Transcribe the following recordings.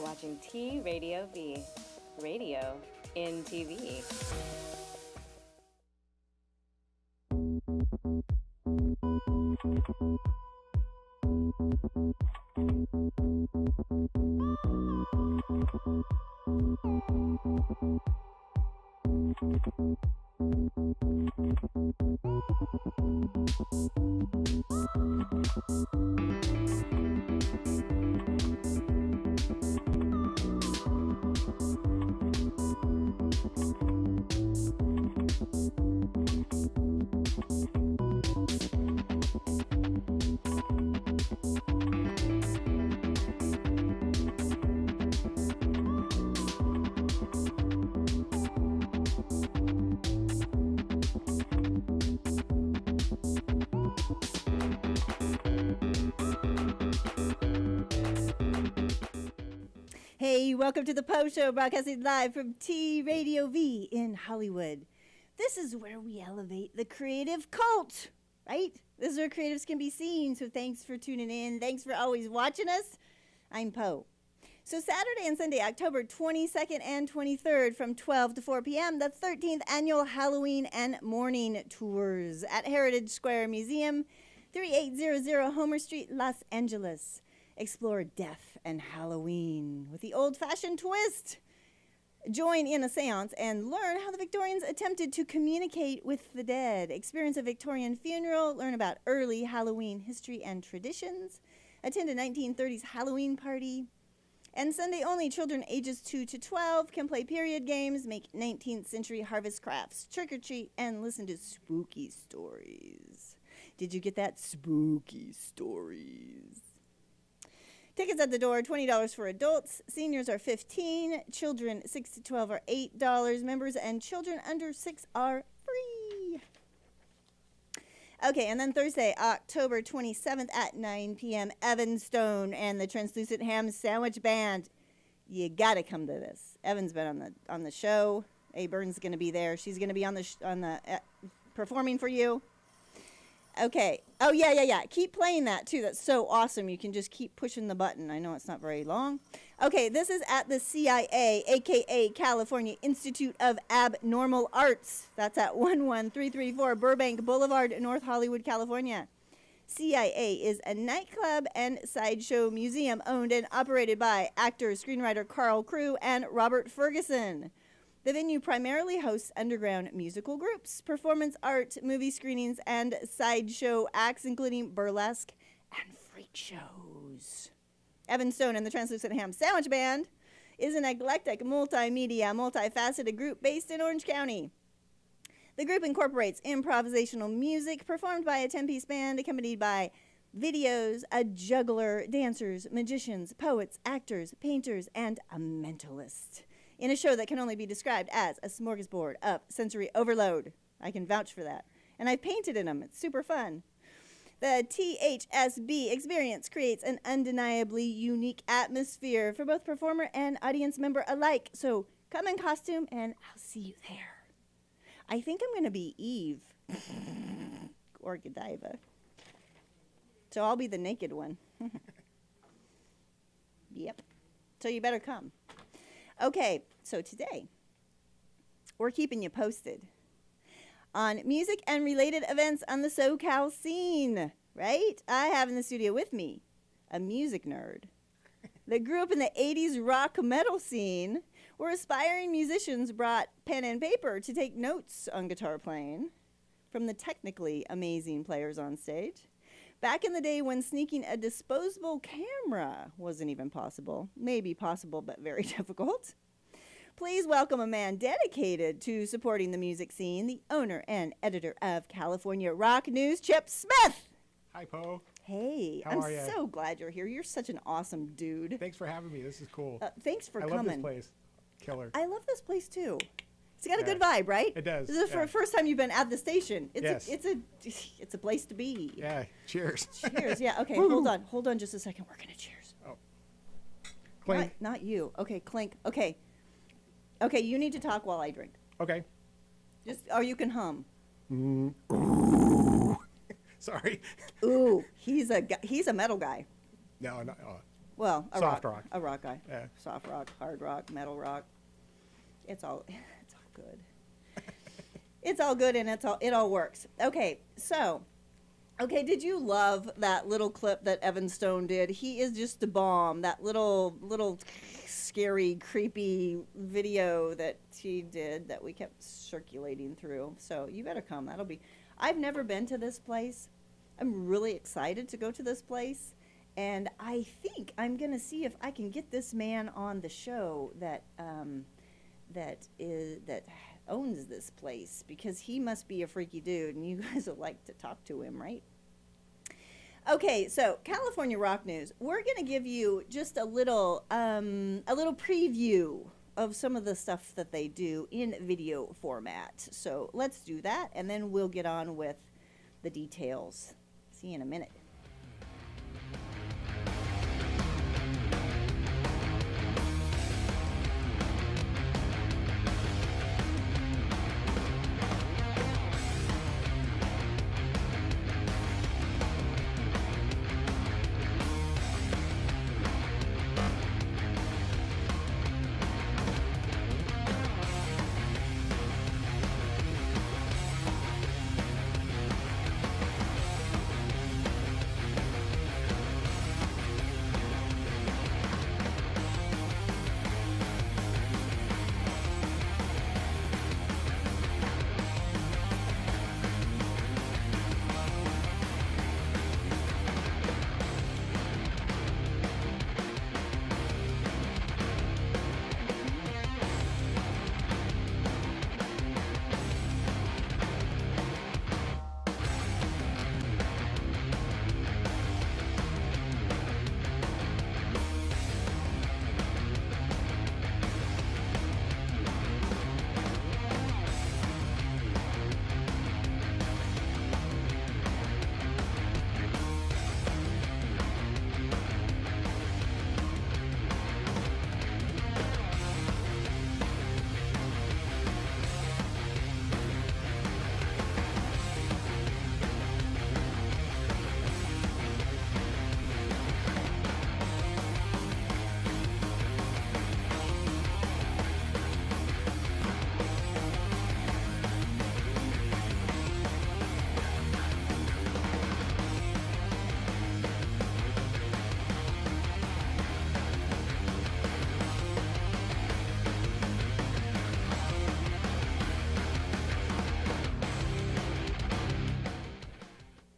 watching T Radio V, radio in TV. Hey, welcome to the Poe Show, broadcasting live from T Radio V in Hollywood. This is where we elevate the creative cult, right? This is where creatives can be seen, so thanks for tuning in. Thanks for always watching us. I'm Poe. So Saturday and Sunday, October 22nd and 23rd from 12 to 4 p.m., the 13th annual Halloween and Morning Tours at Heritage Square Museum, 3800 Homer Street, Los Angeles. Explore death and Halloween with the old-fashioned twist. Join in a seance and learn how the Victorians attempted to communicate with the dead. Experience a Victorian funeral. Learn about early Halloween history and traditions. Attend a 1930s Halloween party. And Sunday only, children ages 2 to 12 can play period games, make 19th century harvest crafts, trick or treat, and listen to spooky stories. Did you get that? Spooky stories. Tickets at the door, $20 for adults. Seniors are $15. Children 6 to 12 are $8. Members and children under 6 are free. Okay, and then Thursday, October 27th at 9 p.m., Evan Stone and the Translucent Ham Sandwich Band. You got to come to this. Evan's been on the show. A. Burns is going to be there. She's going to be on the performing for you. Okay. Oh, yeah. Keep playing that, too. That's so awesome. You can just keep pushing the button. I know it's not very long. Okay, this is at the CIA, a.k.a. California Institute of Abnormal Arts. That's at 11334 Burbank Boulevard, North Hollywood, California. CIA is a nightclub and sideshow museum owned and operated by actor, screenwriter Carl Crew and Robert Ferguson. The venue primarily hosts underground musical groups, performance art, movie screenings, and sideshow acts, including burlesque and freak shows. Evan Stone and the Translucent Ham Sandwich Band is an eclectic, multimedia, multifaceted group based in Orange County. The group incorporates improvisational music performed by a 10-piece band accompanied by videos, a juggler, dancers, magicians, poets, actors, painters, and a mentalist, in a show that can only be described as a smorgasbord of sensory overload. I can vouch for that. And I painted in them. It's super fun. The THSB experience creates an undeniably unique atmosphere for both performer and audience member alike. So come in costume and I'll see you there. I think I'm going to be Eve or Godiva. So I'll be the naked one. Yep. So you better come. Okay, so today, we're keeping you posted on music and related events on the SoCal scene, right? I have in the studio with me a music nerd that grew up in the 80s rock metal scene, where aspiring musicians brought pen and paper to take notes on guitar playing from the technically amazing players on stage. Back in the day when sneaking a disposable camera wasn't even possible. Maybe possible, but very difficult. Please welcome a man dedicated to supporting the music scene, the owner and editor of California Rock News, Chip Smith. Hi, Poe. Hey, How are ya? I'm so glad you're here. You're such an awesome dude. Thanks for having me. This is cool. Thanks for coming. I love this place. Killer. I love this place, too. It's got a good vibe, right? It does. This is the first time you've been at the station. Yes. It's a place to be. Yeah. Cheers. Cheers. Yeah. Okay. Hold on just a second. We're gonna cheers. Oh. Clink. Not you. Okay. Clink. Okay. Okay. You need to talk while I drink. Okay. Or you can hum. Sorry. Ooh. He's a metal guy. No. Well, a Soft rock. rock. A rock guy. Yeah. Soft rock, hard rock, metal rock. It's all good. It's all good and it all works. Okay, so did you love that little clip that Evan Stone did? He is just a bomb. That little scary, creepy video that he did that we kept circulating through. So you better come. I've never been to this place. I'm really excited to go to this place. And I think I'm going to see if I can get this man on the show that owns this place, because he must be a freaky dude and you guys would like to talk to him, right? Okay, so California rock news. We're going to give you just a little preview of some of the stuff that they do in video format. So let's do that, and then we'll get on with the details. See you in a minute.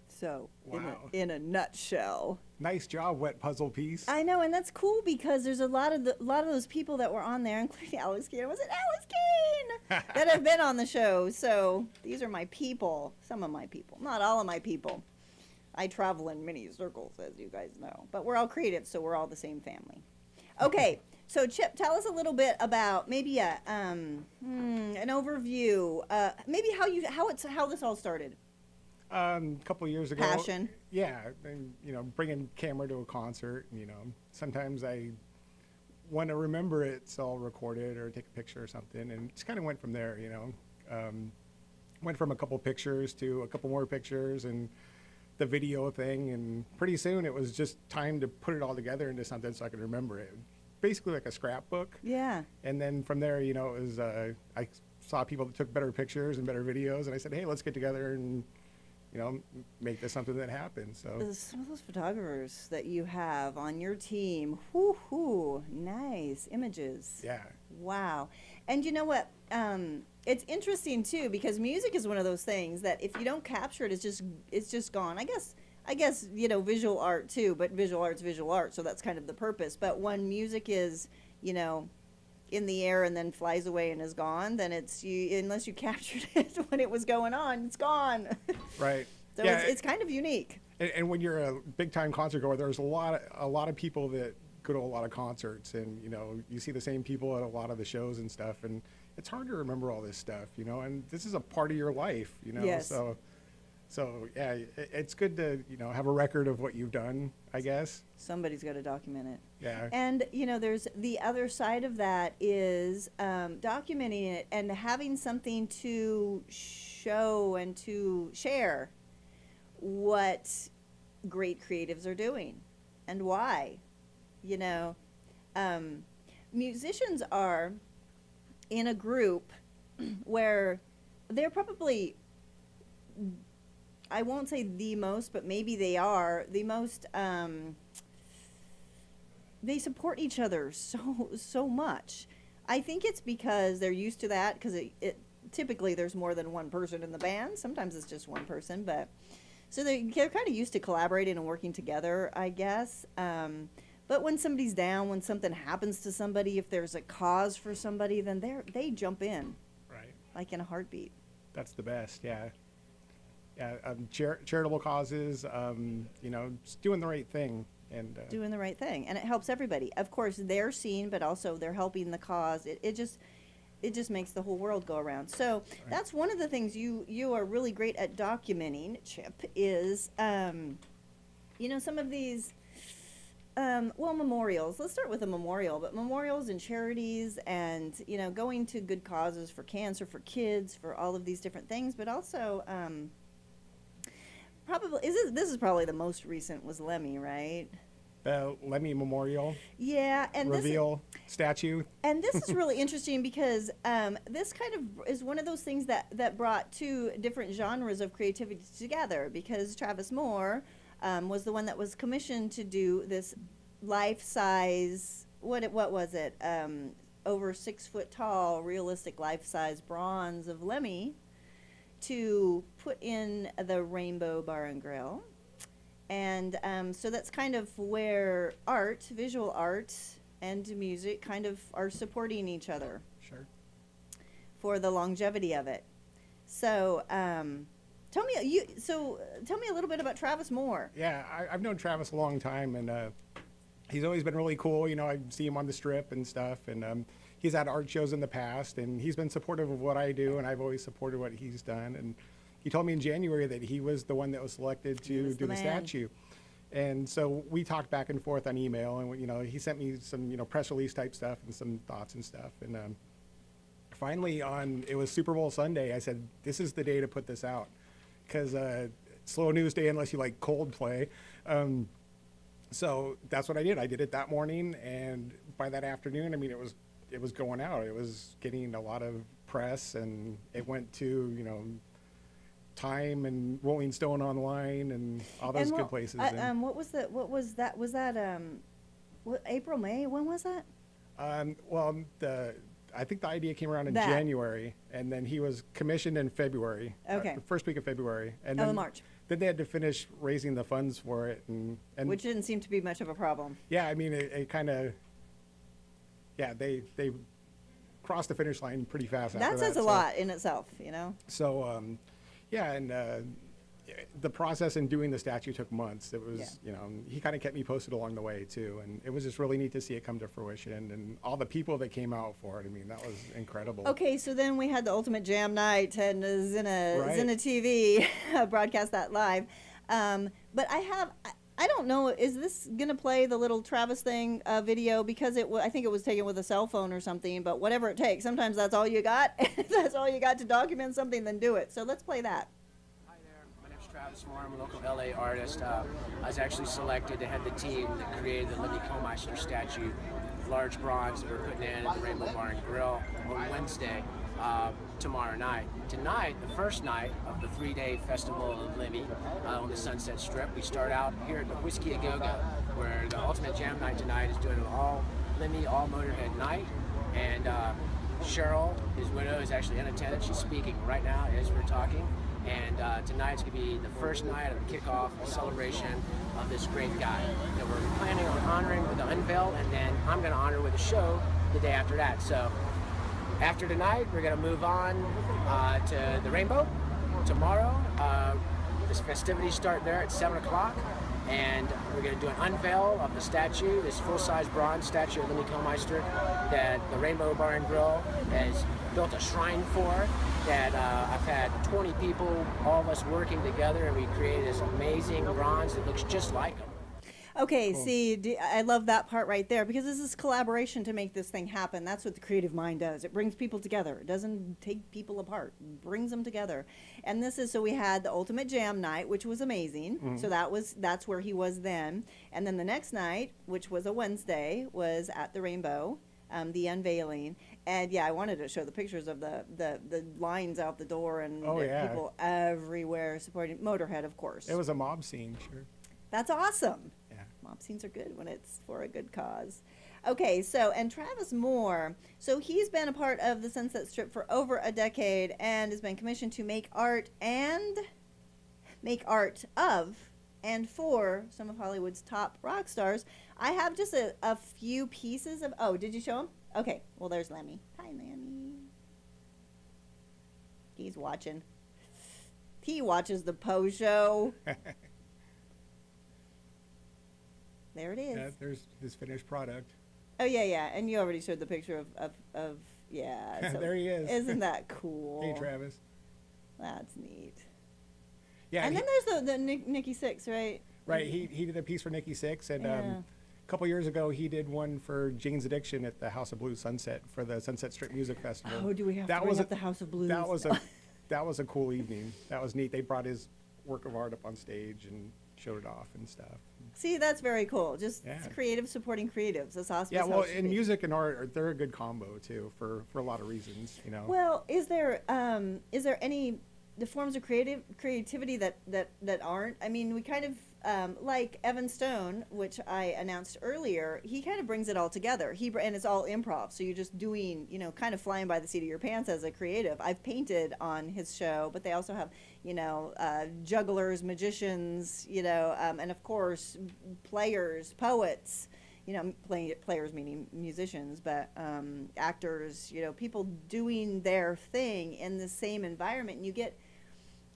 So, Wow. in a nutshell. Nice job, wet puzzle piece. I know, and that's cool because there's a lot of those people that were on there, including Alex Keane. Was it Alex Keane? That have been on the show. So these are my people, some of my people, not all of my people. I travel in many circles, as you guys know, but we're all creative, so we're all the same family. Okay, so Chip, tell us a little bit about maybe an overview, maybe how this all started. A couple of years ago. Passion. Yeah, and bringing camera to a concert. Sometimes I want to remember it, so I'll record it or take a picture or something, and just kind of went from there. Went from a couple pictures to a couple more pictures, and the video thing, and pretty soon it was just time to put it all together into something so I could remember it. Basically like a scrapbook. Yeah. And then from there, it was I saw people that took better pictures and better videos, and I said, hey, let's get together and make this something that happens. So some of those photographers that you have on your team, whoo, nice images. yeah, Wow. And you know what? It's interesting too, because music is one of those things that if you don't capture it, it's just gone. I guess visual art too, but visual art's visual art, so that's kind of the purpose. But when music is in the air and then flies away and is gone, then unless you captured it when it was going on, it's gone. right. So yeah, it's kind of unique. and when you're a big time concert goer, there's a lot of people that go to a lot of concerts, and you see the same people at a lot of the shows and stuff, and it's hard to remember all this stuff, and this is a part of your life, Yes. So yeah, it's good to have a record of what you've done, I guess. Somebody's got to document it. Yeah. And there's the other side of that is documenting it and having something to show and to share what great creatives are doing and why. You know, musicians are in a group where they're probably, I won't say the most, but maybe they are the most, they support each other so much. I think it's because they're used to that, because it typically there's more than one person in the band. Sometimes it's just one person, but so they're kind of used to collaborating and working together, I guess. But when somebody's down, when something happens to somebody, if there's a cause for somebody, then they jump in, Right. like in a heartbeat. That's the best. Yeah. Yeah. Charitable causes. You know, just doing the right thing. And Doing the right thing, and it helps everybody. Of course, they're seen, but also they're helping the cause. It just makes the whole world go around. So that's one of the things you are really great at documenting, Chip, is you know, some of these memorials. Let's start with a memorial, but memorials and charities, and you know, going to good causes for cancer, for kids, for all of these different things, but also probably this is probably the most recent was Lemmy, right? the Lemmy Memorial Yeah, and reveal statue. And this is really interesting because this kind of is one of those things that brought two different genres of creativity together, because Travis Moore was the one that was commissioned to do this life-size, what was it, over 6 foot tall, realistic life-size bronze of Lemmy to put in the Rainbow Bar and Grill. And so that's kind of where art, visual art, and music kind of are supporting each other. Sure. For the longevity of it. So tell me a little bit about Travis Moore. Yeah, I've known Travis a long time, and he's always been really cool. You know, I see him on the Strip and stuff, and he's had art shows in the past, and he's been supportive of what I do, and I've always supported what he's done. And he told me in January that he was the one that was selected to do the statue. And so we talked back and forth on email, and you know, he sent me some, you know, press release type stuff and some thoughts and stuff. And finally, it was Super Bowl Sunday, I said, this is the day to put this out, because slow news day unless you like Coldplay. So that's what I did. I did it that morning, and by that afternoon, I mean, it was going out. It was getting a lot of press, and it went to, you know, Time and Rolling Stone Online and all those good places. What was that? Was that April, May? When was that? Well, I think the idea came around in January, and then he was commissioned in February. Okay. The first week of February, and in then March. Then they had to finish raising the funds for it, and Which didn't seem to be much of a problem. yeah, I mean, it kind of, yeah, they crossed the finish line pretty fast. That says a lot in itself, you know. So, yeah, and the process in doing the statue took months. It was, you know, he kind of kept me posted along the way too, and it was just really neat to see it come to fruition, and all the people that came out for it. I mean, that was incredible. Okay, so then we had the Ultimate Jam Night and Zina TV broadcast that live. But I don't know, is this going to play the little Travis thing video? Because I think it was taken with a cell phone or something, but whatever it takes. Sometimes that's all you got. If that's all you got to document something, then do it. So let's play that. Hi there, my name's Travis Moore. I'm a local LA artist. I was actually selected to head the team that created the Lemmy Kilmister statue, large bronze that we're putting in at the Rainbow Bar and Grill on Wednesday, tomorrow night. Tonight, the first night of the 3-day festival of Lemmy on the Sunset Strip, we start out here at the Whiskey A Go Go, where the Ultimate Jam Night tonight is doing an all Lemmy, all Motorhead night, and Cheryl, his widow, is actually in attendance. She's speaking right now as we're talking. And tonight's going to be the first night of the kickoff celebration of this great guy that we're planning on honoring with the unveil, and then I'm going to honor with a show the day after that. So after tonight, we're going to move on to the Rainbow tomorrow. This festivities start there at 7 o'clock, and we're going to do an unveil of the statue, this full-size bronze statue of Lemmy Kilmister that the Rainbow Bar and Grill has built a shrine for, that I've had 20 people, all of us working together, and we created this amazing bronze that looks just like him. Okay, Cool. see, I love that part right there because this is collaboration to make this thing happen. That's what the creative mind does. It brings people together. It doesn't take people apart. It brings them together. And this is, so we had the Ultimate Jam night, which was amazing. Mm-hmm. So that's where he was then. And then the next night, which was a Wednesday, was at the Rainbow, the unveiling. And yeah, I wanted to show the pictures of the lines out the door and Oh, yeah. people everywhere supporting Motorhead, of course. It was a mob scene, sure. That's awesome. Yeah. Mob scenes are good when it's for a good cause. Okay, so, and Travis Moore, so he's been a part of the Sunset Strip for over a decade and has been commissioned to make art of and for some of Hollywood's top rock stars. I have just a few pieces of, oh, did you show him? Okay, well, there's Lemmy. Hi, Lemmy. He's watching. He watches the Poe show. There it is. Yeah, there's his finished product. Oh, yeah, and you already showed the picture of yeah. So There he is. Isn't that cool? Hey, Travis. That's neat. Yeah, And he- then there's the Nikki Sixx, right? right. He did a piece for Nikki Sixx, and Yeah. a couple years ago he did one for Jane's Addiction at the House of Blues Sunset for the Sunset Strip Music Festival. Oh, do we have That to bring was up the House of Blues? That was a cool evening. That was neat. They brought his work of art up on stage and showed it off and stuff. See, that's very cool. Just Yeah. creative supporting creatives. That's awesome. Yeah, That's how well, it should and be. music and art, they're a good combo too for a lot of reasons, you know. Well, is there any the forms of creativity that aren't? I mean, we kind of like Evan Stone, which I announced earlier. He kind of brings it all together. And it's all improv, so you're just doing, kind of flying by the seat of your pants as a creative. I've painted on his show, but they also have, jugglers, magicians, and of course players, poets. Players meaning musicians, but actors, people doing their thing in the same environment. And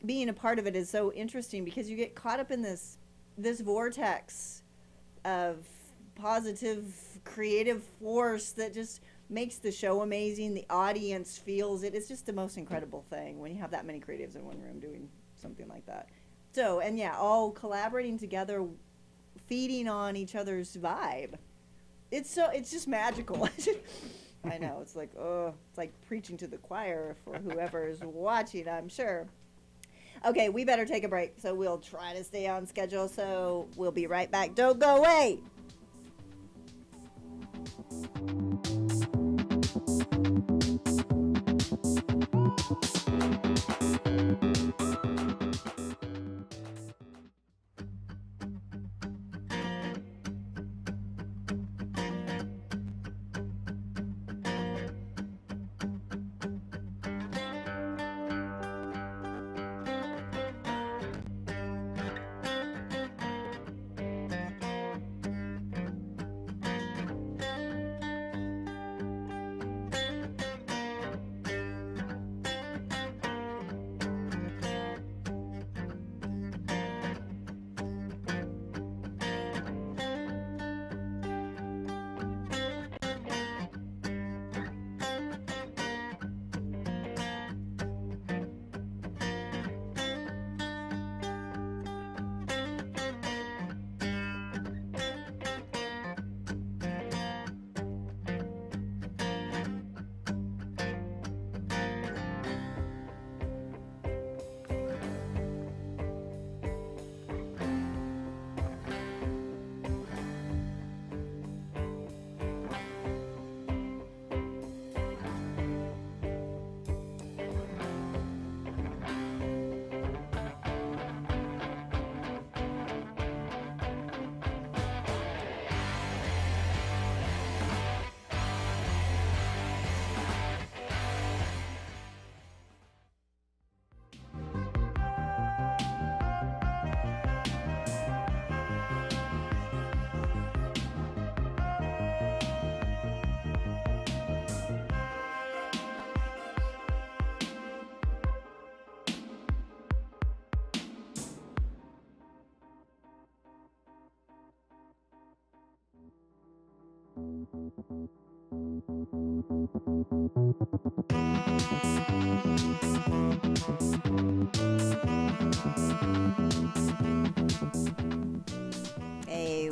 being a part of it is so interesting because you get caught up in this vortex of positive, creative force that just makes the show amazing. The audience feels it. It's just the most incredible thing when you have that many creatives in one room doing something like that. So, and yeah, all collaborating together, feeding on each other's vibe. It's just magical. I know, it's like preaching to the choir for whoever is watching, I'm sure. Okay, we better take a break, so we'll try to stay on schedule, so we'll be right back. Don't go away!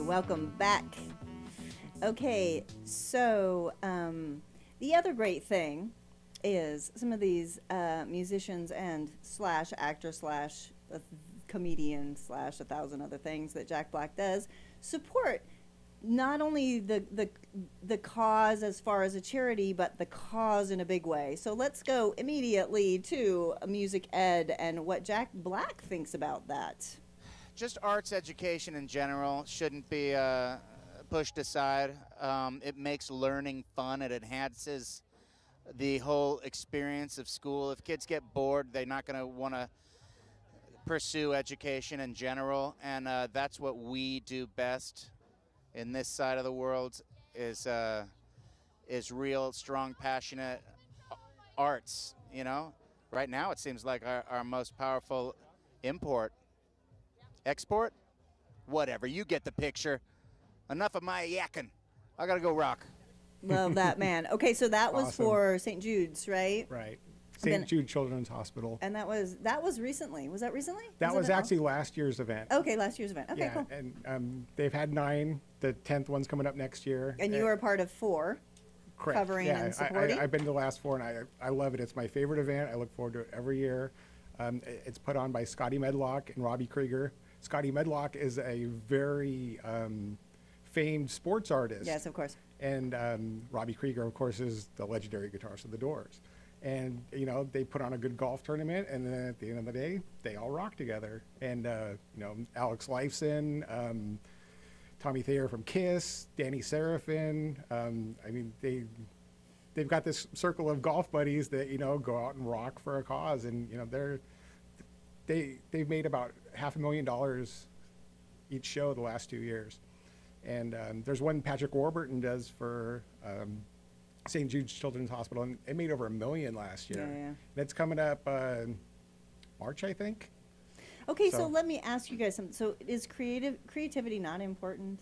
welcome back. Okay, so the other great thing is some of these musicians and slash actor slash comedian slash 1,000 other things that Jack Black does support not only the cause as far as a charity, but the cause in a big way. So let's go immediately to music ed and what Jack Black thinks about that. Just arts education in general shouldn't be pushed aside. It makes learning fun. It enhances the whole experience of school. If kids get bored, they're not going to want to pursue education in general, and that's what we do best in this side of the world is real, strong, passionate arts, you know? Right now it seems like our most powerful export? Whatever, you get the picture. Enough of my yakking. I gotta go rock. Love that, man. Okay, so that was Awesome. For St. Jude's, right? Right. Then- St. Jude Children's Hospital. And that was recently. Was that recently? That was it actually last year's event. Okay, last year's event. Okay, Yeah, cool. and they've had 9. The 10th one's coming up next year. And you were a part of 4. Correct. covering yeah, and supporting? I've been to the last 4, and I love it. It's my favorite event. I look forward to it every year. It's put on by Scotty Medlock and Robbie Krieger. Scotty Medlock is a very famed sports artist. Yes, of course. And Robbie Krieger, of course, is the legendary guitarist of the Doors. And, you know, they put on a good golf tournament, and then at the end of the day, they all rock together. And, you know, Alex Lifeson, Tommy Thayer from Kiss, Danny Seraphin. I mean, they've got this circle of golf buddies that, you know, go out and rock for a cause. And, you know, they've made about $500,000 each show the last 2 years. And there's one Patrick Warburton does for St. Jude's Children's Hospital, and it made over $1 million last year. Yeah. And it's coming up March, I think. Okay, so So- let me ask you guys something. So is creativity not important?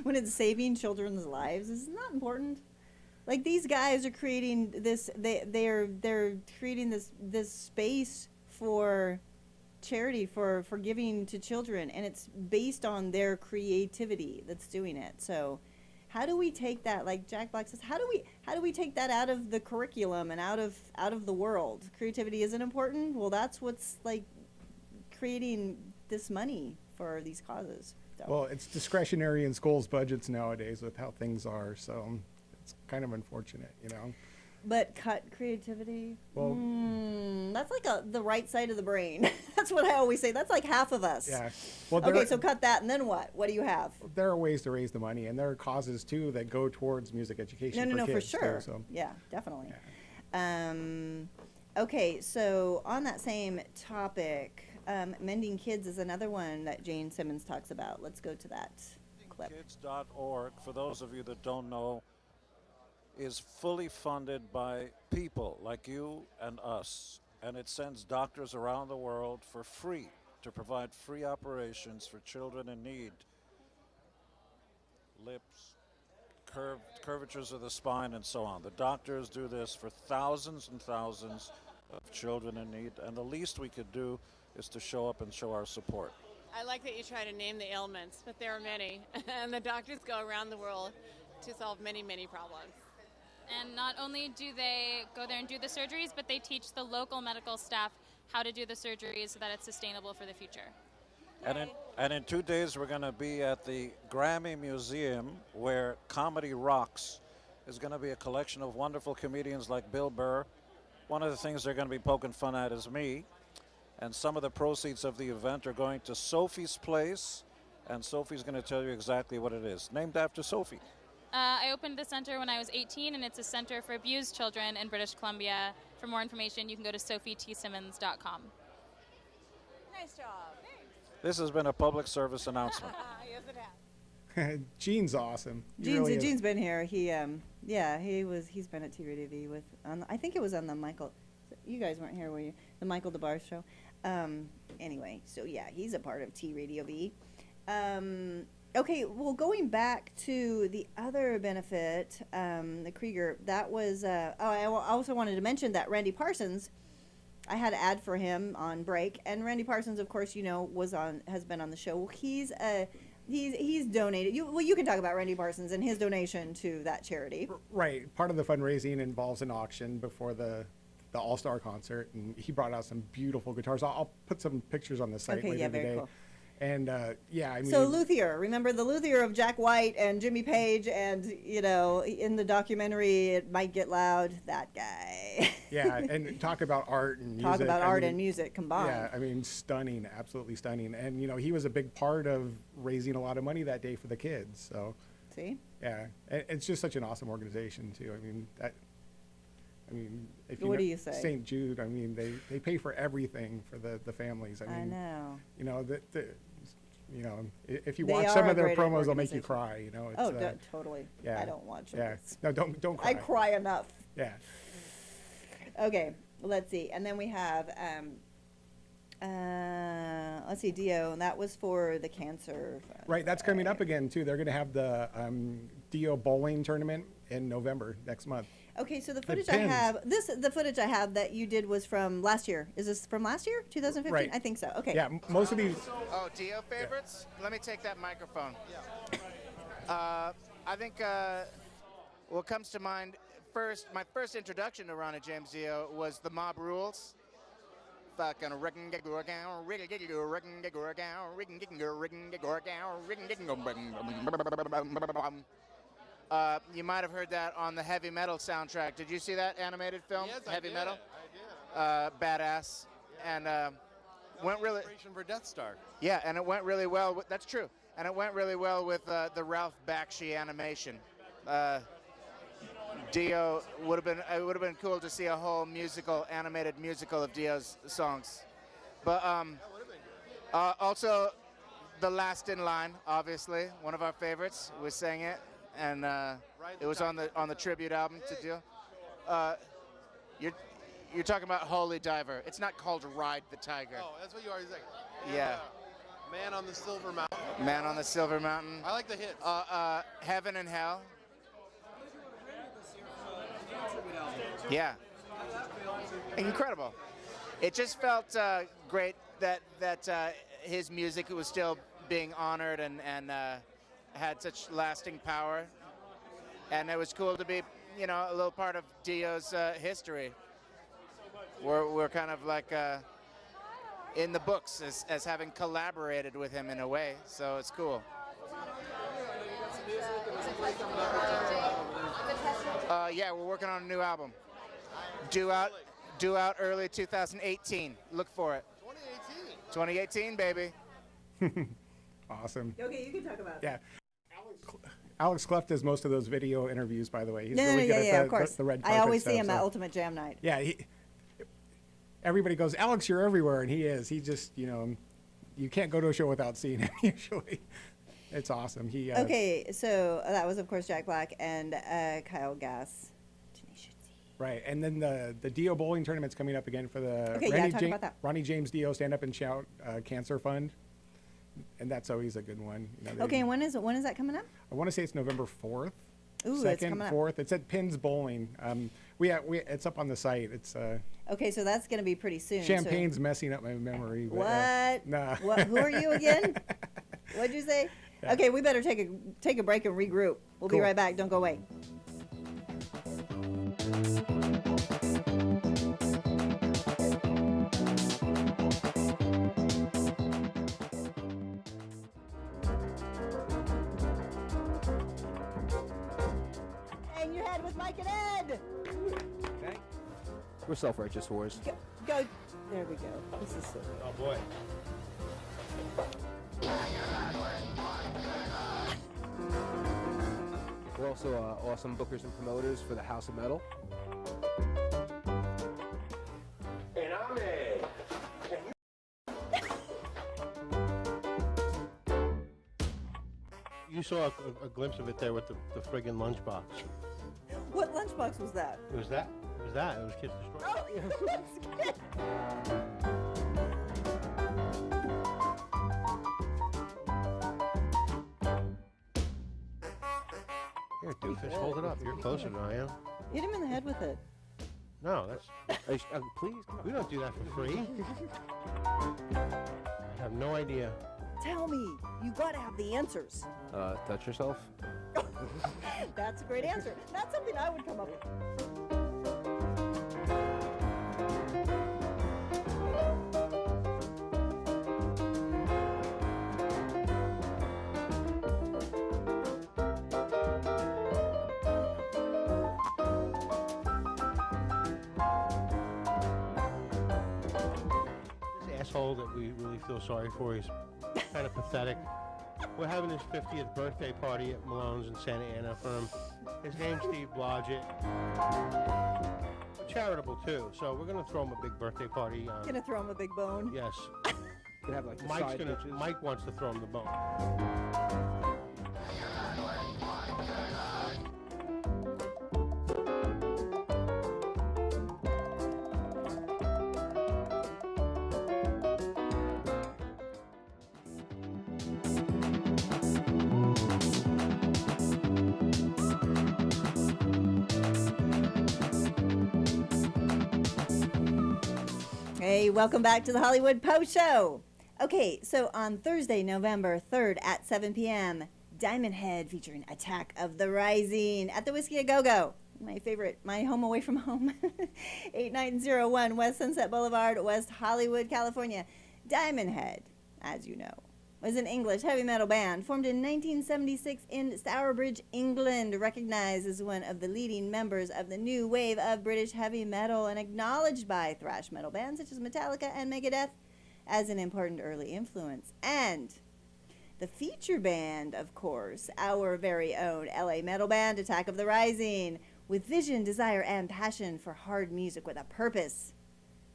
When it's saving children's lives, is it not important? Like, these guys are creating this, they're creating this space for charity, for giving to children, and it's based on their creativity that's doing it. So how do we take that, like Jack Black says, how do we take that out of the curriculum and out of the world? Creativity isn't important? Well, that's what's like creating this money for these causes. So. Well, it's discretionary in schools' budgets nowadays with how things are, so it's kind of unfortunate, you know. But cut creativity? Well- That's like the right side of the brain. That's what I always say. That's like half of us. Yeah. Well, Okay, so cut that, and then what? What do you have? there are ways to raise the money, and there are causes too that go towards music education No, for for kids sure. too. So Yeah, definitely. Okay, so on that same topic, mending kids is another one that Jane Simmons talks about. Let's go to that clip. Kids.org, for those of you that don't know, is fully funded by people like you and us, and it sends doctors around the world for free to provide free operations for children in need. Lips, curvatures of the spine, and so on. The doctors do this for thousands and thousands of children in need, and the least we could do is to show up and show our support. I like that you try to name the ailments, but there are many, and the doctors go around the world to solve many, many problems. And not only do they go there and do the surgeries, but they teach the local medical staff how to do the surgeries so that it's sustainable for the future. And in 2 days, we're going to be at the Grammy Museum, where Comedy Rocks is going to be a collection of wonderful comedians like Bill Burr. One of the things they're going to be poking fun at is me. And some of the proceeds of the event are going to Sophie's Place, and Sophie's going to tell you exactly what it is. Named after Sophie. I opened the center when I was 18, and it's a center for abused children in British Columbia. For more information, you can go to sophietsimmons.com. Nice job. Thanks. This has been a public service announcement. Yes, it has. Gene's awesome. He really is. Gene's been here. He's been at T Radio V with I think it was on the Michael. You guys weren't here, were you? The Michael DeBar show. Anyway, so yeah, he's a part of T Radio V. Okay, well, going back to the other benefit, the Krieger, that was, I also wanted to mention that Randy Parsons, I had an ad for him on break, and Randy Parsons, of course, you know, has been on the show. Well, he's a He's donated. You can talk about Randy Parsons and his donation to that charity. Right. Part of the fundraising involves an auction before the All-Star concert, and he brought out some beautiful guitars. I'll put some pictures on the site Okay, later yeah, very today. cool. And I mean, So luthier, remember the luthier of Jack White and Jimmy Page, and in the documentary It Might Get Loud, that guy. yeah, and talk about art and music. Talk about art and music combined. Yeah, I mean, stunning, absolutely stunning. And he was a big part of raising a lot of money that day for the kids. So See? yeah, and it's just such an awesome organization too. I mean, if you What know, do you say? St. Jude, I mean, they pay for everything for the families. I know. If you They watch are some a of their great promos, they'll make you organization. cry. It's, Oh, totally. yeah, I don't watch Yeah, it. no, don't cry. I cry enough. Yeah. Okay, let's see. And then we have, let's see, Dio, and that was for the cancer fund. Right, that's coming up again too. They're going to have the Dio bowling tournament in November next month. Okay, so the The footage I pins. have, the footage I have that you did was from last year. Is this from last year, 2015? Right. I think so. Okay. Yeah, most of these. Oh, Dio favorites? Let me take that microphone. I think what comes to mind first, my first introduction to Ronnie James Dio was The Mob Rules. Fucking you might have heard that on the Heavy Metal soundtrack. Did you see that animated film? Yes, Heavy I did. Metal? I did. Badass. And went really. Preparation for Death Star. Yeah, and it went really well. That's true. And it went really well with the Ralph Bakshi animation. Dio it would have been cool to see a whole animated musical of Dio's songs. But also, The Last in Line, obviously, one of our favorites. We sang it, and it was on the tribute album to Dio. You're talking about Holy Diver. It's not called Ride the Tiger. Oh, that's what you already said. Yeah. Man on the Silver Mountain. Man on the Silver Mountain. I like the hits. Heaven and Hell. Yeah. Incredible. It just felt great that his music was still being honored and had such lasting power. And it was cool to be, a little part of Dio's history. We're kind of like in the books as having collaborated with him in a way, so it's cool. Yeah, we're working on a new album. Due out early 2018. Look for it. 2018, baby. Awesome. Okay, you can talk about it. Yeah. Alex Cleft does most of those video interviews, by the way. He's No, really good at of course. the red I carpet always see stuff, him at so- Ultimate Jam Night. Yeah, everybody goes, Alex, you're everywhere, and he is. He just, you can't go to a show without seeing him usually. It's awesome. Okay, so that was, of course, Jack Black and Kyle Gass. Right, and then the Dio bowling tournament's coming up again for the Okay, yeah, talk about that. Ronnie James Dio Stand Up and Shout Cancer Fund, and that's always a good one. Okay, and when is that coming up? I want to say it's November 4th. Ooh, it's 2nd, coming up. 4th. It's at Pins Bowling. It's up on the site. It's Okay, so that's going to be pretty soon. Champagne's messing up my memory. But, What? nah. Who are you again? What'd you say? Yeah. Okay, we better take a break and regroup. We'll be Cool. right back. Don't go away. Hang your head with Mike and Ed. We're self-righteous whores. Go. There we go. This is silly. Oh boy. We're also awesome bookers and promoters for the House of Metal. And I'm Ed. You saw a glimpse of it there with the friggin' lunchbox. What lunchbox was that? It was that. It was that. It was Kids Destroy. Oh, that's good. Here, doofus, hold it up. You're closer than I am. Hit him in the head with it. No, that's. Please, come on. We don't do that for free. I have no idea. Tell me. You gotta have the answers. Touch yourself. That's a great answer. That's something I would come up with. This asshole that we really feel sorry for, he's kind of pathetic. We're having his 50th birthday party at Malone's in Santa Ana for him. His name's Steve Blodgett. Charitable too, so we're gonna throw him a big birthday party. Gonna throw him a big bone. Yes. Could have like the side dishes. Mike wants to throw him the bone. Hey, welcome back to the Hollywood Post Show. Okay, so on Thursday, November 3rd at 7 p.m., Diamond Head featuring Attack of the Rising at the Whiskey A Go-Go. My favorite, my home away from home. 8901 West Sunset Boulevard, West Hollywood, California. Diamond Head, as you know, was an English heavy metal band formed in 1976 in Stourbridge, England, recognized as one of the leading members of the new wave of British heavy metal and acknowledged by thrash metal bands such as Metallica and Megadeth as an important early influence. And the feature band, of course, our very own LA metal band, Attack of the Rising, with vision, desire, and passion for hard music with a purpose.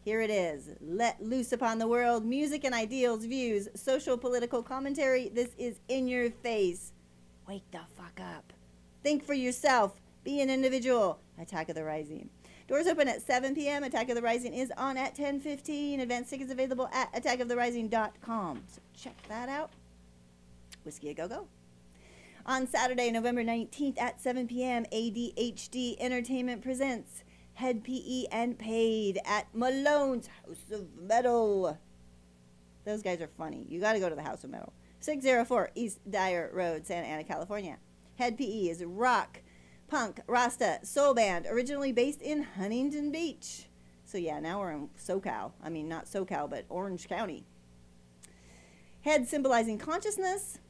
Here it is. Let loose upon the world. Music and ideals, views, social, political commentary. This is in your face. Wake the fuck up. Think for yourself. Be an individual. Attack of the Rising. Doors open at 7 p.m. Attack of the Rising is on at 10:15. Advance tickets available at attackoftherising.com. So check that out. Whiskey A Go-Go. On Saturday, November 19th at 7 p.m., ADHD Entertainment presents Head PE and Paid at Malone's House of Metal. Those guys are funny. You got to go to the House of Metal. 604 East Dyer Road, Santa Ana, California. Head PE is rock, punk, Rasta, soul band, originally based in Huntington Beach. So yeah, now we're in SoCal. I mean, not SoCal, but Orange County. Head symbolizing consciousness.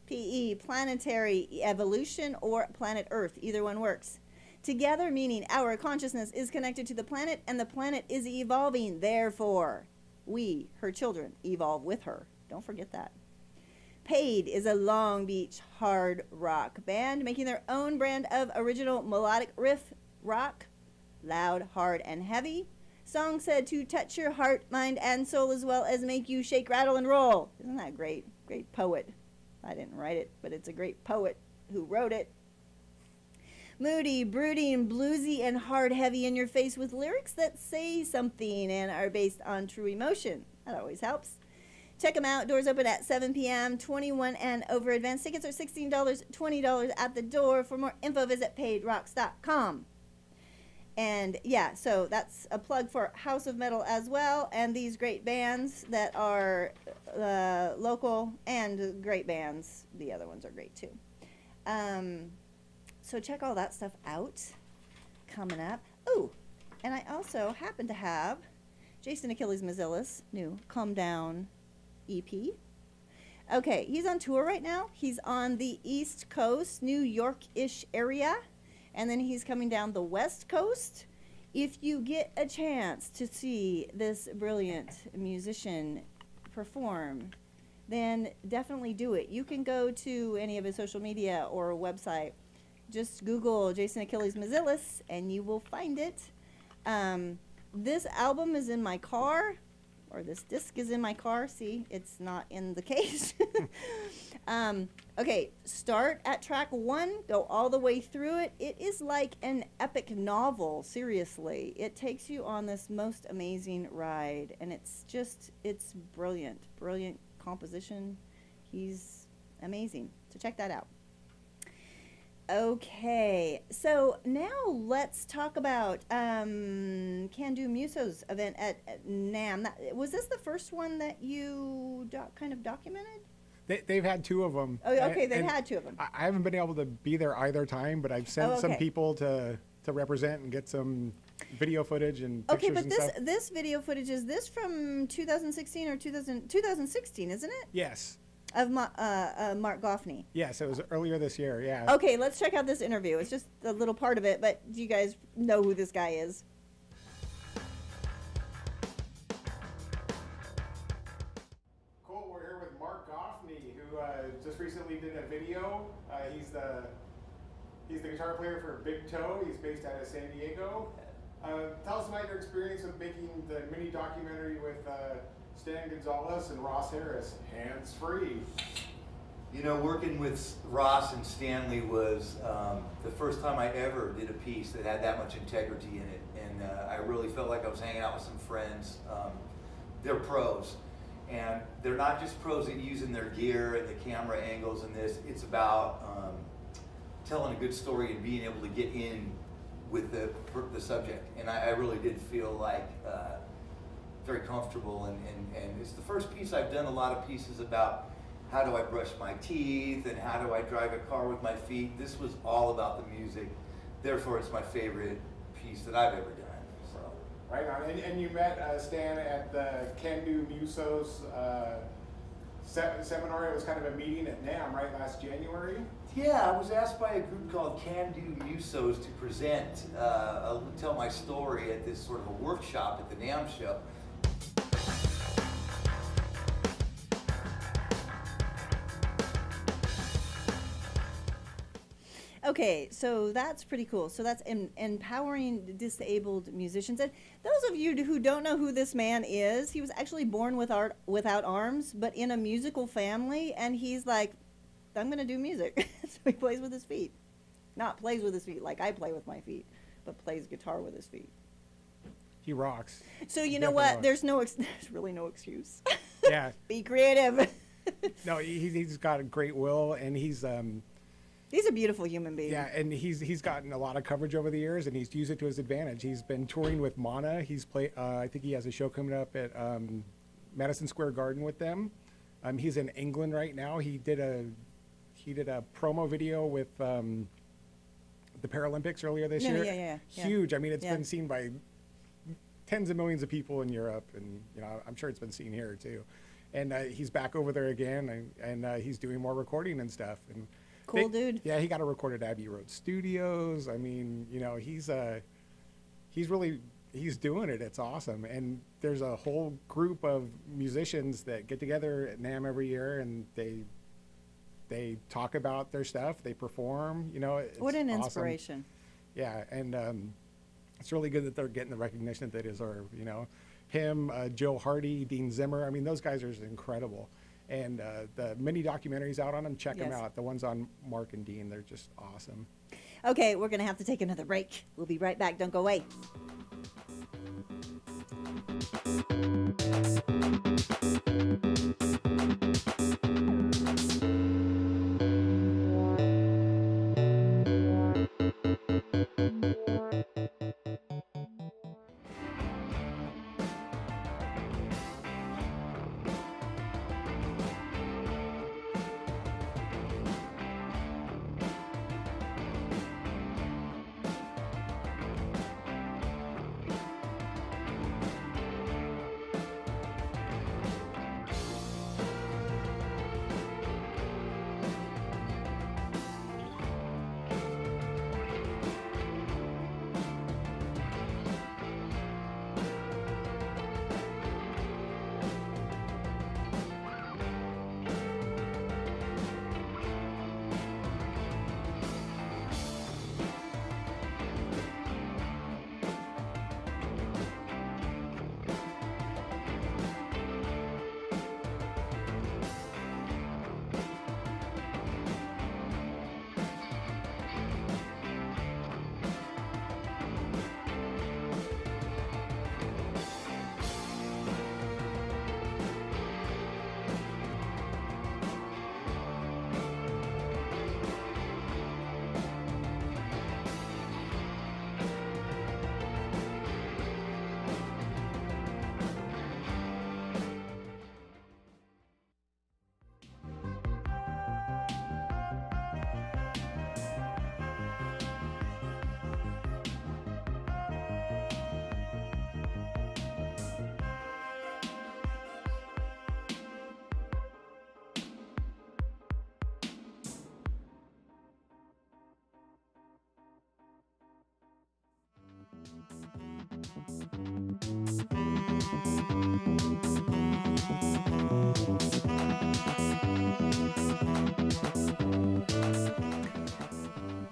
PE, planetary evolution, or planet Earth. Either one works. Together, meaning our consciousness is connected to the planet and the planet is evolving. Therefore, we, her children, evolve with her. Don't forget that. Paid is a Long Beach hard rock band making their own brand of original melodic riff rock, loud, hard, and heavy. Songs said to touch your heart, mind, and soul as well as make you shake, rattle, and roll. Isn't that great? Great poet. I didn't write it, but it's a great poet who wrote it. Moody, brooding, bluesy, and hard, heavy in your face with lyrics that say something and are based on true emotion. That always helps. Check them out. Doors open at 7 p.m. 21 and over. Advance tickets are $16, $20 at the door. For more info, visit paidrocks.com. And yeah, so that's a plug for House of Metal as well, and these great bands that are local and great bands. The other ones are great too. So check all that stuff out coming up. Ooh, and I also happen to have Jason Achilles Mazzillis' new Calm Down EP. Okay, he's on tour right now. He's on the East Coast, New York-ish area, and then he's coming down the West Coast. If you get a chance to see this brilliant musician perform, then definitely do it. You can go to any of his social media or website. Just Google Jason Achilles Mazzillis, and you will find it. This album is in my car, or this disc is in my car. See, it's not in the case. Okay, start at track 1, go all the way through it. It is like an epic novel, seriously. It takes you on this most amazing ride, and it's brilliant. Brilliant composition. He's amazing. So check that out. Okay, so now let's talk about Can Do Muso's event at NAMM. Was this the first one that you kind of documented? They've had two of them. Oh, okay, they've had two of them. I haven't been able to be there either time, but I've sent some people to represent and get some video footage and pictures but and stuff. this video footage, is this from 2016 or 2016, isn't it? Yes. Of Mark Goffney. Yes, it was earlier this year, yeah. Okay, let's check out this interview. It's just a little part of it, but do you guys know who this guy is? Cool, we're here with Mark Goffney, who just recently did a video. He's the guitar player for Big Toe. He's based out of San Diego. Tell us about your experience of making the mini documentary with Stan Gonzalez and Ross Harris, Hands Free. You know, working with Ross and Stanley was the first time I ever did a piece that had that much integrity in it, and I really felt like I was hanging out with some friends. They're pros, and they're not just pros at using their gear and the camera angles and this. It's about telling a good story and being able to get in with the subject, and I really did feel like very comfortable, and it's the first piece I've done a lot of pieces about how do I brush my teeth and how do I drive a car with my feet. This was all about the music, therefore it's my favorite piece that I've ever done. So. Right on, and you met Stan at the Can Do Muso's seminar. It was kind of a meeting at NAMM, right, last January? Yeah, I was asked by a group called Can Do Musos to present, tell my story at this sort of a workshop at the NAMM show. Okay, so that's pretty cool. So that's empowering disabled musicians. And those of you who don't know who this man is, he was actually born without arms, but in a musical family, and he's like, I'm going to do music. So he plays with his feet. Not plays with his feet like I play with my feet, but plays guitar with his feet. He rocks. So you know what? There's really no excuse. Yeah. Be creative. No, he's got a great will, and he's a beautiful human being. Yeah, and he's gotten a lot of coverage over the years, and he's used it to his advantage. He's been touring with Mana. He's played. I think he has a show coming up at Madison Square Garden with them. He's in England right now. He did a promo video with the Paralympics earlier this year. Yeah. Huge. I mean, it's been seen by tens of millions of people in Europe, and I'm sure it's been seen here too. And he's back over there again, and he's doing more recording and stuff. And cool dude. Yeah, he got a record at Abbey Road Studios. I mean, he's doing it. It's awesome. And there's a whole group of musicians that get together at NAMM every year, and they talk about their stuff. They perform. It's what an awesome. inspiration. Yeah, and it's really good that they're getting the recognition that they deserve. Him, Joe Hardy, Dean Zimmer. I mean, those guys are just incredible. And the mini documentaries out on them, check them out. The ones on Mark and Dean, they're just awesome. Okay, we're going to have to take another break. We'll be right back. Don't go away.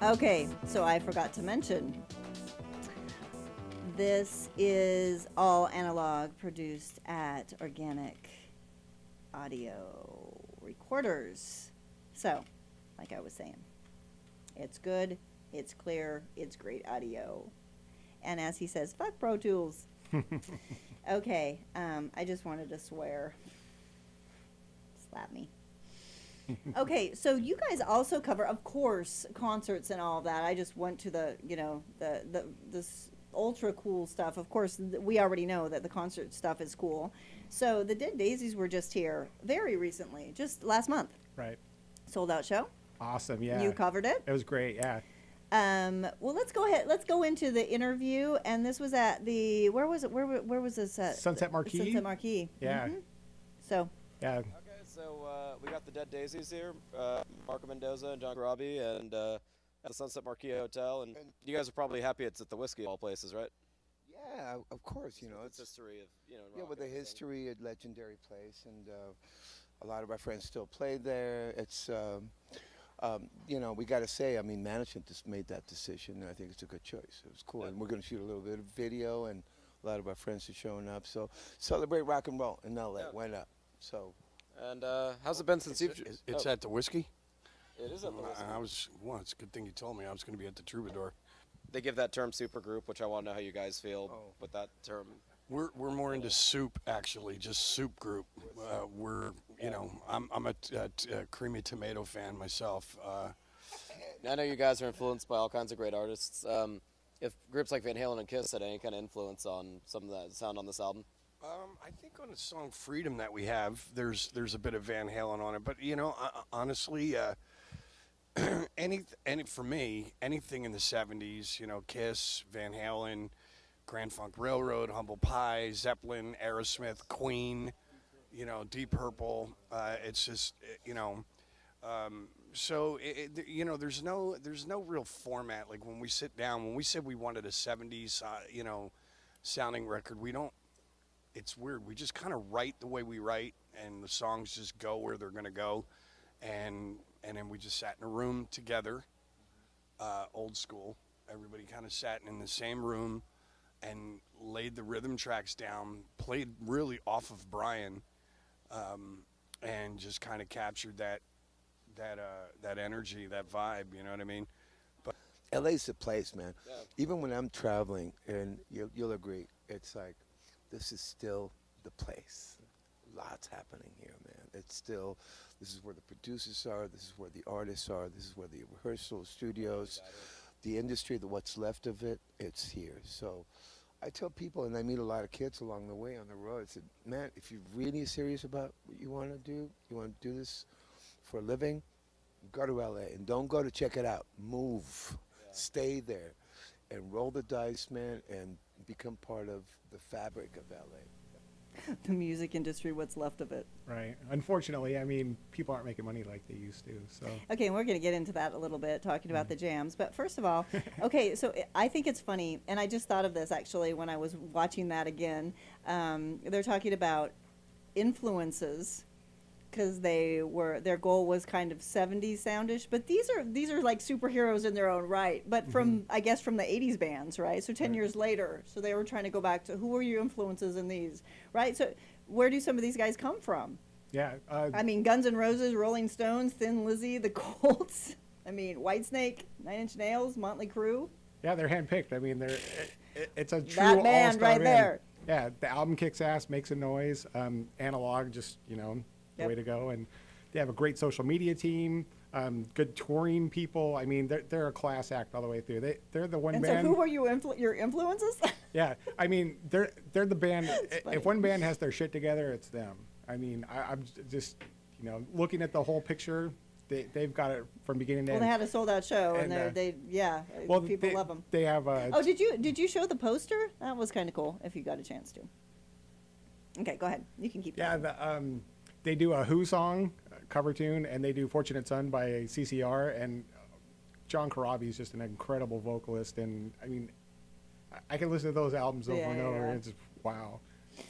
Okay, so I forgot to mention, this is all analog, produced at Organic Audio Recorders. So, like I was saying, it's good, it's clear, it's great audio. And as he says, fuck Pro Tools. Okay, I just wanted to swear. Slap me. Okay, so you guys also cover, of course, concerts and all of that. I just went to the, you know, this ultra cool stuff. Of course, we already know that the concert stuff is cool. So the Dead Daisies were just here very recently, just last month. Right. Sold out show. Awesome. Yeah. You covered it. It was great. Yeah. Well, let's go ahead. Let's go into the interview. And this was at the, where was it? Where was this at? Sunset Marquee. Sunset Marquee. Yeah. Mm-hmm. So. Yeah. Okay, so we got the Dead Daisies here, Marco Mendoza and John Corabi, and at the Sunset Marquee Hotel. And you guys are probably happy it's at the Whiskey of all places, right? Yeah, of course. You know, it's history of yeah, with a history, a legendary place, and a lot of our friends still play there. It's you know, we got to say, I mean, management just made that decision, and I think it's a good choice. It was cool, and we're going to shoot a little bit of video, and a lot of our friends are showing up. So celebrate rock and roll in LA. Why not? So. And how's it been since you've? It's at the Whiskey. It is at the Whiskey. It's a good thing you told me. I was going to be at the Troubadour. They give that term supergroup, which I want to know how you guys feel with that term. We're more into soup, actually, just soup group. We're, you know, I'm a creamy tomato fan myself. I know you guys are influenced by all kinds of great artists. If groups like Van Halen and Kiss had any kind of influence on some of that sound on this album? I think on the song "Freedom" that we have, there's a bit of Van Halen on it. But you know, honestly, for me, anything in the '70s, you know, Kiss, Van Halen, Grand Funk Railroad, Humble Pie, Zeppelin, Aerosmith, Queen, you know, Deep Purple. It's just, you know, so you know, there's no real format. Like when we sit down, when we said we wanted a '70s, you know, sounding record, we don't. It's weird. We just kind of write the way we write, and the songs just go where they're going to go. And then we just sat in a room together, old school. Everybody kind of sat in the same room and laid the rhythm tracks down, played really off of Brian, and just kind of captured that energy, that vibe, you know what I mean? But LA's the place, man. Yeah. Even when I'm traveling, and you'll agree, it's like, this is still the place. Lots happening here, man. It's still, this is where the producers are, this is where the artists are, this is where the rehearsal studios, the industry, what's left of it, it's here. So I tell people, and I meet a lot of kids along the way on the road, I said, man, if you're really serious about what you want to do this for a living, go to LA, and don't go to check it out. Move, stay there, and roll the dice, man, and become part of the fabric of LA. The music industry, what's left of it. Right. Unfortunately, I mean, people aren't making money like they used to. So. Okay, and we're going to get into that a little bit, talking about the jams. But first of all, okay, so I think it's funny, and I just thought of this actually when I was watching that again. They're talking about influences, because their goal was kind of 70s soundish, but these are like superheroes in their own right, but from I guess from the 80s bands, right? So 10 years later, so they were trying to go back to who were your influences in these, right? So where do some of these guys come from? Yeah, I mean, Guns N' Roses, Rolling Stones, Thin Lizzy, the Colts. I mean, Whitesnake, Nine Inch Nails, Motley Crue. Yeah, they're handpicked. I mean, it's a true that band all-star right band. there. Yeah, the album kicks ass, makes a noise. Analog, just the way to go. And they have a great social media team, good touring people. I mean, they're a class act all the way through. They're the one and band. So who were your influences? Yeah, I mean, they're the band. If one band has their shit together, it's them. I mean, I'm just looking at the whole picture. They've got it from beginning to end. Well, they had a sold out show, and people love them. They have. Oh, did you show the poster? That was kind of cool. If you got a chance to. Okay, go ahead. You can keep. Yeah, they do a Who song cover tune, and they do "Fortunate Son" by CCR, and John Corabi is just an incredible vocalist. And I mean, I can listen to those albums over and over. Yeah. It's just, wow.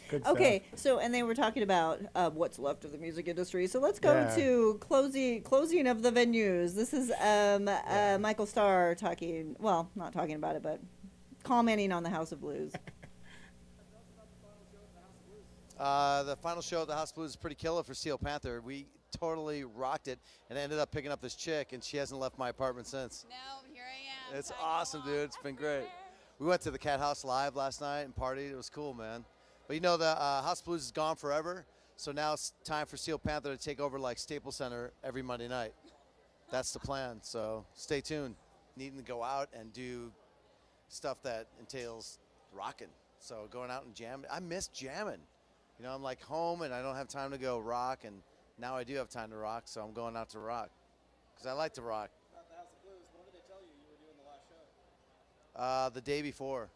Good Okay, so and they were talking about what's left of the music industry. So let's go Yeah. to closing of the venues. This is Michael Starr talking. Well, not talking about it, but commenting on the House of Blues. The final show at the House of Blues is pretty killer for Steel Panther. We totally rocked it and ended up picking up this chick, and she hasn't left my apartment since. No, here I am. It's awesome, dude. It's been great. We went to the Cat House Live last night and partied. It was cool, man. But you know, the House of Blues is gone forever, so now it's time for Steel Panther to take over like Staples Center every Monday night. That's the plan, so stay tuned. Needing to go out and do stuff that entails rocking. So going out and jamming. I miss jamming. You know, I'm like home and I don't have time to go rock, and now I do have time to rock, so I'm going out to rock because I like to rock. About the House of Blues, when did they tell you were doing the last show? The day before.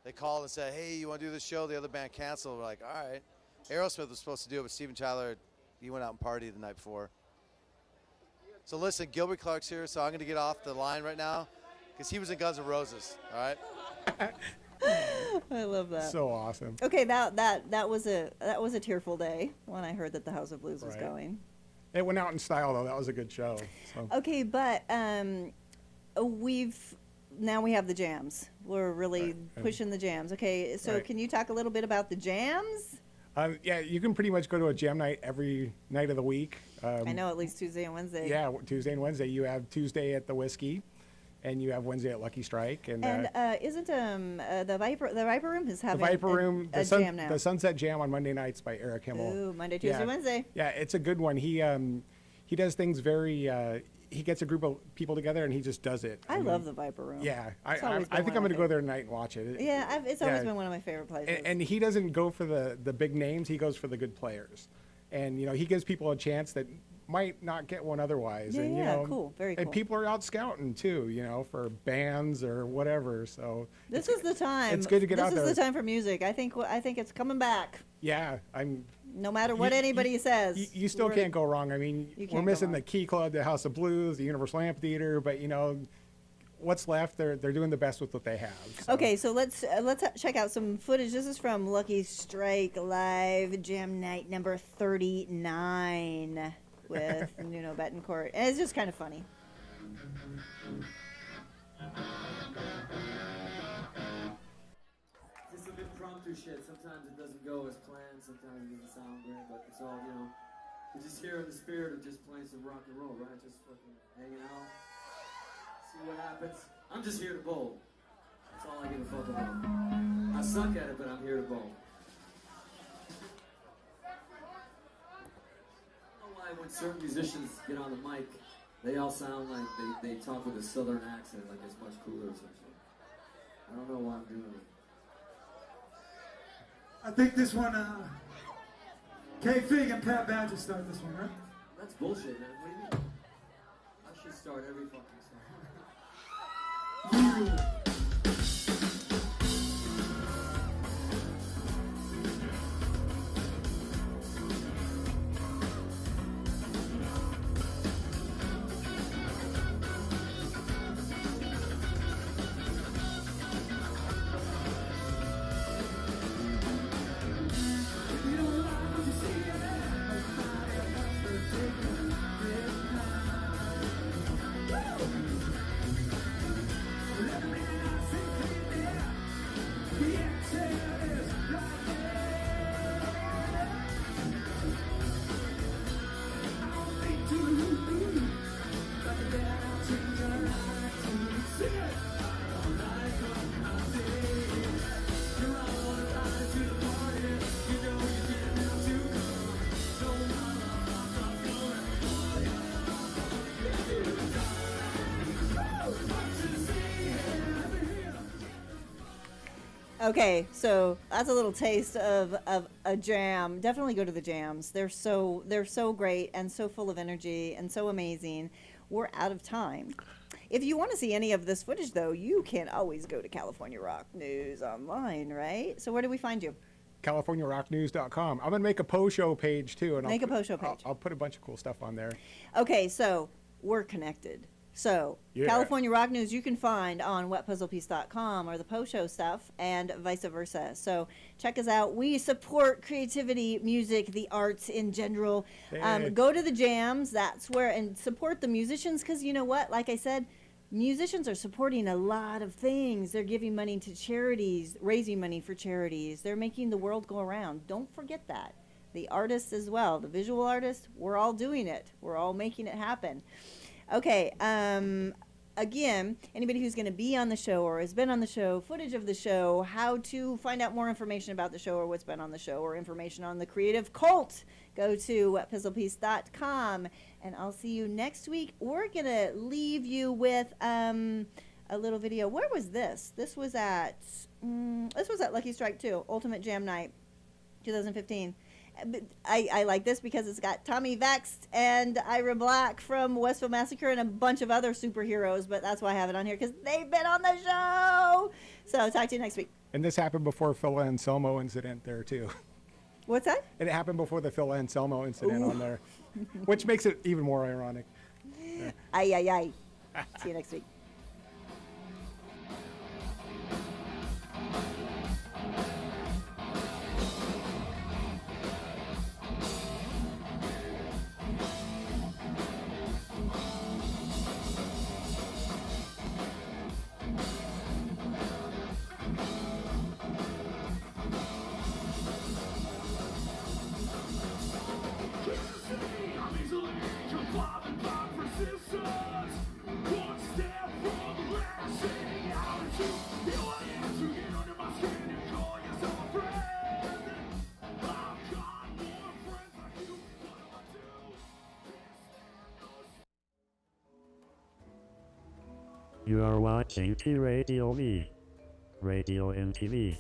They called and said, hey, you want to do this show? The other band canceled. We're like, all right. Aerosmith was supposed to do it, but Steven Tyler, he went out and partied the night before. So listen, Gilbert Clark's here, so I'm going to get off the line right now because he was in Guns N' Roses, all right? I love that. So awesome. Okay, that was a tearful day when I heard that the House of Blues was Right. going. It went out in style, though. That was a good show. So. Okay, but now we have the jams. We're really pushing the jams. Okay, so Right. can you talk a little bit about the jams? Yeah, you can pretty much go to a jam night every night of the week. I know at least Tuesday and Wednesday. Yeah, Tuesday and Wednesday. You have Tuesday at the Whiskey, and you have Wednesday at Lucky Strike. And isn't the Viper Room is the having Viper Room, a jam now? the Sunset Jam on Monday nights by Eric Himmel. Ooh, Monday, Tuesday, Yeah. Wednesday. Yeah, it's a good one. He does things very. He gets a group of people together and he just does it. I love the Viper Room. Yeah, It's I always been think one I'm of going to my go there tonight and watch it. Yeah, it's always been one of my favorite places. And he doesn't go for the big names. He goes for the good players, and you know he gives people a chance that might not get one otherwise. Yeah, and, you yeah, know, cool, very And cool. people are out scouting too, you know, for bands or whatever. So This is the time. It's good to get out there. This is the time for music. I think it's coming back. Yeah, No matter what anybody says. You still can't go wrong. I mean, You can't we're go missing wrong. the Key Club, the House of Blues, the Universal Amphitheater, but you know, what's left? They're doing the best with what they have. So. Okay, so let's check out some footage. This is from Lucky Strike Live Jam Night number 39 with Nuno Betancourt. And it's just kind of funny. Just some impromptu shit. Sometimes it doesn't go as planned. Sometimes it doesn't sound great, but it's all, you know, we're just here in the spirit of just playing some rock and roll, right? Just fucking hanging out. See what happens. I'm just here to bowl. That's all I give a fuck about. I suck at it, but I'm here to bowl. I don't know why when certain musicians get on the mic, they all sound like they talk with a southern accent, like it's much cooler or something. I don't know why I'm doing it. I think this one, K Fig and Pat Badger start this one, right? That's bullshit, man. What do you mean? I should start every fucking song. Okay, so that's a little taste of a jam. Definitely go to the jams. They're so great and so full of energy and so amazing. We're out of time. If you want to see any of this footage, though, you can always go to California Rock News online, right? So where do we find you? CaliforniaRockNews.com. I'm gonna make a Post-Show page too, and Make a Post-Show page. I'll put a bunch of cool stuff on there. Okay, so we're connected. So, Yeah. California rock news you can find on wetpuzzlepiece.com or the Post Show stuff and vice versa. So, check us out. We support creativity, music, the arts in general. Hey. Go to the jams. That's where, and support the musicians because you know what? Like I said, musicians are supporting a lot of things. They're giving money to charities, raising money for charities. They're making the world go around. Don't forget that. The artists as well, the visual artists, we're all doing it. We're all making it happen. Okay, again, anybody who's going to be on the show or has been on the show, footage of the show, how to find out more information about the show or what's been on the show or information on the Creative Cult, go to wetpuzzlepiece.com. And I'll see you next week. We're going to leave you with a little video. Where was this? This was at Lucky Strike 2, Ultimate Jam Night, 2015. I like this because it's got Tommy Vext and Ira Black from Westville Massacre and a bunch of other superheroes, but that's why I have it on here because they've been on the show. So talk to you next week. And this happened before Phil Anselmo incident there too. What's that? It happened before the Phil Anselmo incident on there, which makes it even more ironic. Yeah. Ay, ay, ay. See you next week. You are watching T Radio V, Radio and TV.